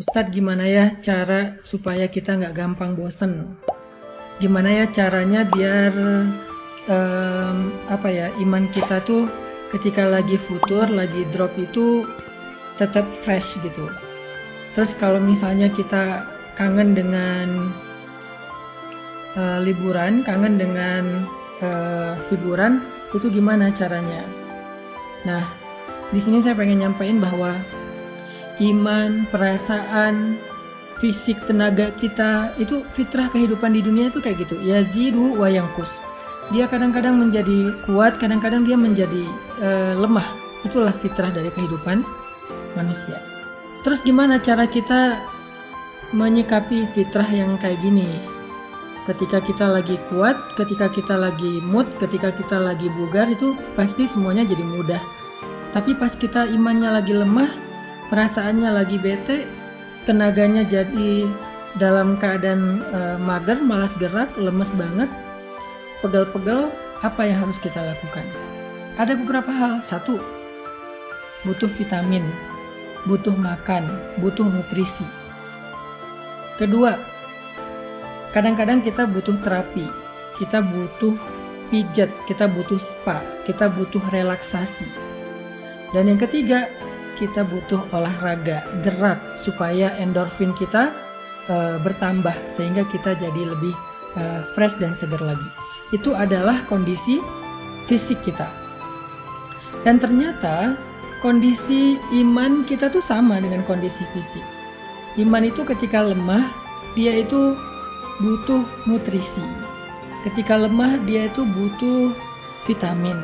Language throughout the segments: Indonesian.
Ustadz, gimana ya cara supaya kita nggak gampang bosen? Gimana ya caranya biar iman kita tuh ketika lagi futur, lagi drop itu tetap fresh gitu. Terus kalau misalnya kita kangen dengan liburan, kangen dengan hiburan, itu gimana caranya? Nah, di sini saya pengen nyampein bahwa iman, perasaan, fisik, tenaga kita itu fitrah kehidupan di dunia itu kayak gitu. Yazidu wa yanqus. Dia kadang-kadang menjadi kuat, kadang-kadang dia menjadi lemah. Itulah fitrah dari kehidupan manusia. Terus gimana cara kita menyikapi fitrah yang kayak gini? Ketika kita lagi kuat, ketika kita lagi mood, ketika kita lagi bugar, itu pasti semuanya jadi mudah. Tapi pas kita imannya lagi lemah, perasaannya lagi bete, tenaganya jadi dalam keadaan mager, malas gerak, lemes banget, pegel-pegel, apa yang harus kita lakukan? Ada beberapa hal. Satu, butuh vitamin, butuh makan, butuh nutrisi. Kedua, kadang-kadang kita butuh terapi, kita butuh pijat, kita butuh spa, kita butuh relaksasi. Dan yang ketiga, kita butuh olahraga, gerak supaya endorfin kita bertambah sehingga kita jadi lebih fresh dan segar lagi. Itu adalah kondisi fisik kita. Dan ternyata kondisi iman kita tuh sama dengan kondisi fisik. Iman itu ketika lemah, dia itu butuh nutrisi. Ketika lemah, dia itu butuh vitamin.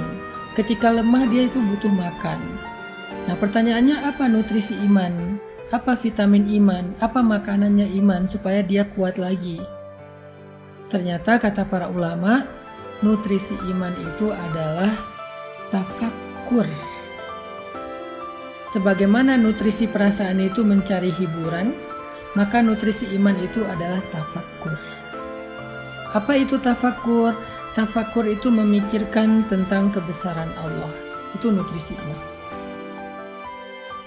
Ketika lemah, dia itu butuh makan. Nah, pertanyaannya, apa nutrisi iman? Apa vitamin iman? Apa makanannya iman supaya dia kuat lagi? Ternyata kata para ulama, nutrisi iman itu adalah tafakkur. Sebagaimana nutrisi perasaan itu mencari hiburan, maka nutrisi iman itu adalah tafakkur. Apa itu tafakkur? Tafakkur itu memikirkan tentang kebesaran Allah. Itu nutrisi iman.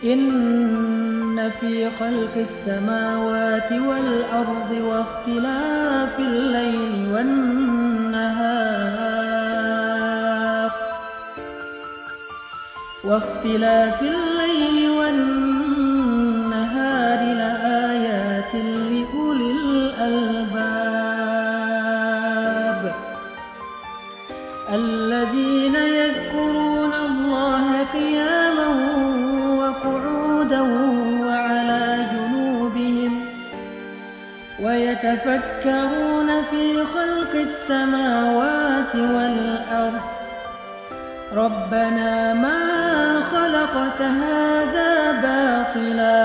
Inna fi khalqis samawati wal ardi wa ikhtilafil laili wan nahar la ayatin li ulil albab الذين يذكرون الله قياما وقعودا وعلى جنوبهم ويتفكرون في خلق السماوات والأرض ربنا ما خلقت هذا باطلا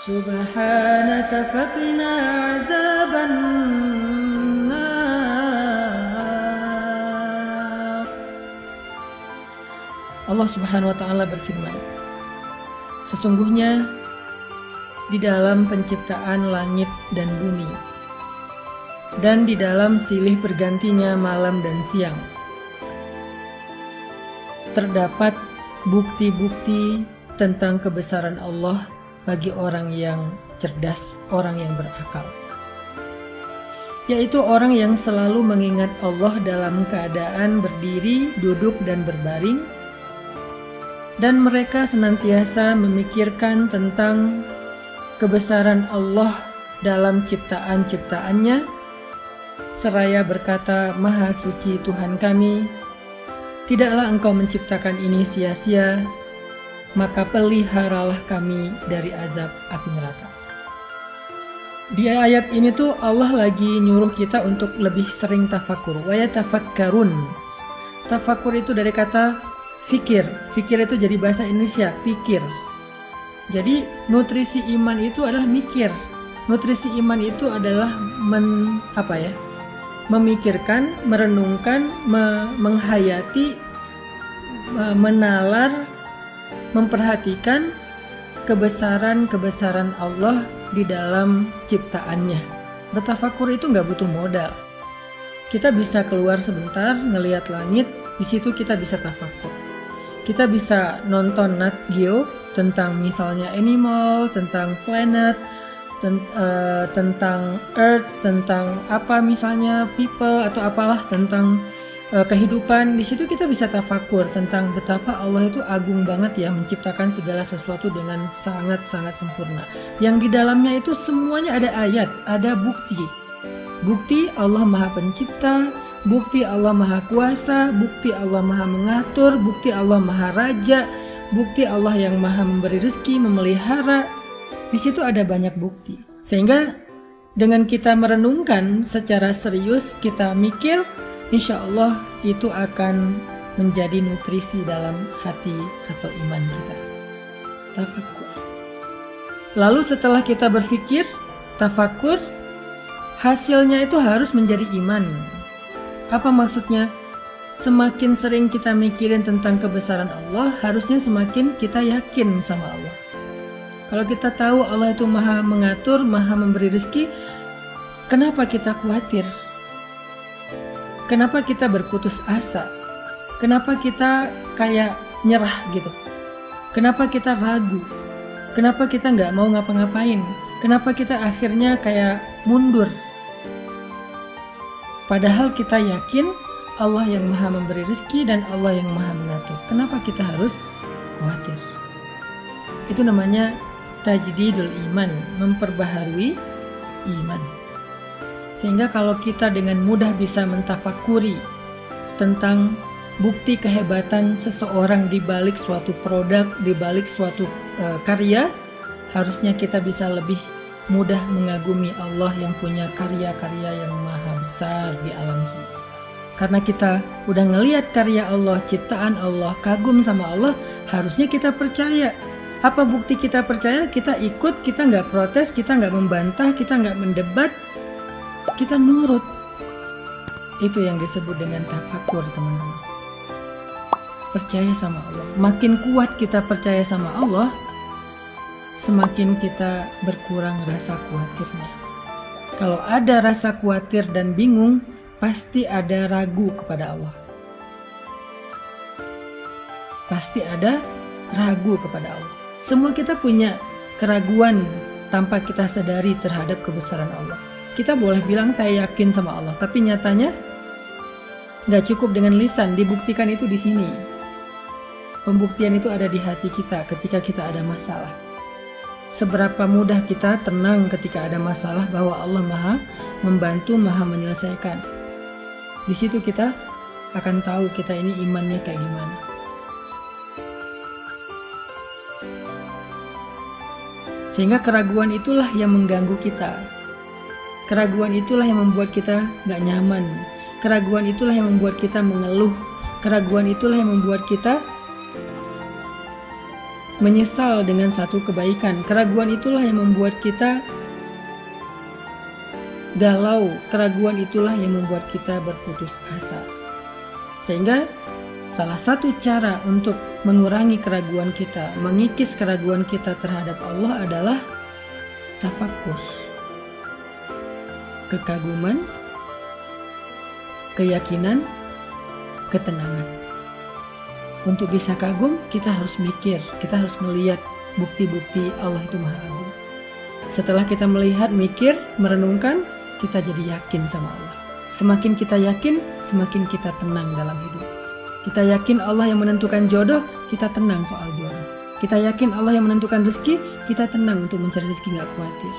سبحانك فقنا عذاب النار. Allah Subhanahu wa Ta'ala berfirman, sesungguhnya di dalam penciptaan langit dan bumi dan di dalam silih bergantinya malam dan siang terdapat bukti-bukti tentang kebesaran Allah bagi orang yang cerdas, orang yang berakal, yaitu orang yang selalu mengingat Allah dalam keadaan berdiri, duduk, dan berbaring, dan mereka senantiasa memikirkan tentang kebesaran Allah dalam ciptaan-ciptaannya, seraya berkata, Maha Suci Tuhan kami, tidaklah Engkau menciptakan ini sia-sia, maka peliharalah kami dari azab api neraka. Di ayat ini tuh Allah lagi nyuruh kita untuk lebih sering tafakur. Wa yatafakkarun. Tafakur itu dari kata fikir. Fikir itu jadi bahasa Indonesia, pikir. Jadi nutrisi iman itu adalah mikir. Nutrisi iman itu adalah memikirkan, merenungkan, menghayati, menalar, memperhatikan kebesaran Allah di dalam ciptaannya. Bertafakur itu nggak butuh modal. Kita bisa keluar sebentar, ngelihat langit, di situ kita bisa tafakur. Kita bisa nonton Nat Geo tentang misalnya animal, tentang planet, tentang earth, tentang apa misalnya people atau apalah tentang kehidupan. Di situ kita bisa tafakur tentang betapa Allah itu agung banget ya, menciptakan segala sesuatu dengan sangat-sangat sempurna. Yang di dalamnya itu semuanya ada ayat, ada bukti. Bukti Allah Maha Pencipta, bukti Allah Maha Kuasa, bukti Allah Maha Mengatur, bukti Allah Maha Raja, bukti Allah yang Maha Memberi rezeki, memelihara. Di situ ada banyak bukti. Sehingga dengan kita merenungkan secara serius, kita mikir, insya Allah itu akan menjadi nutrisi dalam hati atau iman kita. Tafakur. Lalu setelah kita berpikir, tafakur, hasilnya itu harus menjadi iman. Apa maksudnya? Semakin sering kita mikirin tentang kebesaran Allah, harusnya semakin kita yakin sama Allah. Kalau kita tahu Allah itu Maha Mengatur, Maha Memberi rezeki, kenapa kita khawatir? Kenapa kita berputus asa? Kenapa kita kayak nyerah gitu? Kenapa kita ragu? Kenapa kita nggak mau ngapa-ngapain? Kenapa kita akhirnya kayak mundur? Padahal kita yakin Allah yang Maha Memberi rezeki dan Allah yang Maha Mengatur. Kenapa kita harus khawatir? Itu namanya tajdidul iman, memperbaharui iman. Sehingga kalau kita dengan mudah bisa mentafakuri tentang bukti kehebatan seseorang di balik suatu produk, di balik suatu karya, harusnya kita bisa lebih mudah mengagumi Allah yang punya karya-karya yang maha besar di alam semesta. Karena kita udah ngelihat karya Allah, ciptaan Allah, kagum sama Allah, harusnya kita percaya. Apa bukti kita percaya? Kita ikut, kita nggak protes, kita nggak membantah, kita nggak mendebat, kita nurut. Itu yang disebut dengan tafakur, teman-teman. Percaya sama Allah. Makin kuat kita percaya sama Allah, semakin kita berkurang rasa khawatirnya. Kalau ada rasa khawatir dan bingung, pasti ada ragu kepada Allah. Pasti ada ragu kepada Allah. Semua kita punya keraguan tanpa kita sadari terhadap kebesaran Allah. Kita boleh bilang saya yakin sama Allah, tapi nyatanya nggak cukup dengan lisan, dibuktikan itu di sini. Pembuktian itu ada di hati kita ketika kita ada masalah. Seberapa mudah kita tenang ketika ada masalah bahwa Allah Maha membantu, Maha menyelesaikan. Di situ kita akan tahu kita ini imannya kayak gimana. Sehingga keraguan itulah yang mengganggu kita. Keraguan itulah yang membuat kita gak nyaman. Keraguan itulah yang membuat kita mengeluh. Keraguan itulah yang membuat kita menyesal dengan satu kebaikan. Keraguan itulah yang membuat kita galau. Keraguan itulah yang membuat kita berputus asa. Sehingga salah satu cara untuk mengurangi keraguan kita, mengikis keraguan kita terhadap Allah adalah tafakur. Kekaguman, keyakinan, ketenangan. Untuk bisa kagum, kita harus mikir, kita harus melihat bukti-bukti Allah itu Maha Agung. Setelah kita melihat, mikir, merenungkan, kita jadi yakin sama Allah. Semakin kita yakin, semakin kita tenang dalam hidup. Kita yakin Allah yang menentukan jodoh, kita tenang soal jodoh. Kita yakin Allah yang menentukan rezeki, kita tenang untuk mencari rezeki, gak khawatir.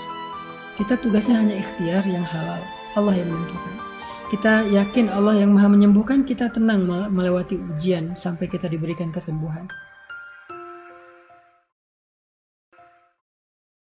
Kita tugasnya hanya ikhtiar yang halal, Allah yang menentukan. Kita yakin Allah yang Maha menyembuhkan, kita tenang melewati ujian sampai kita diberikan kesembuhan.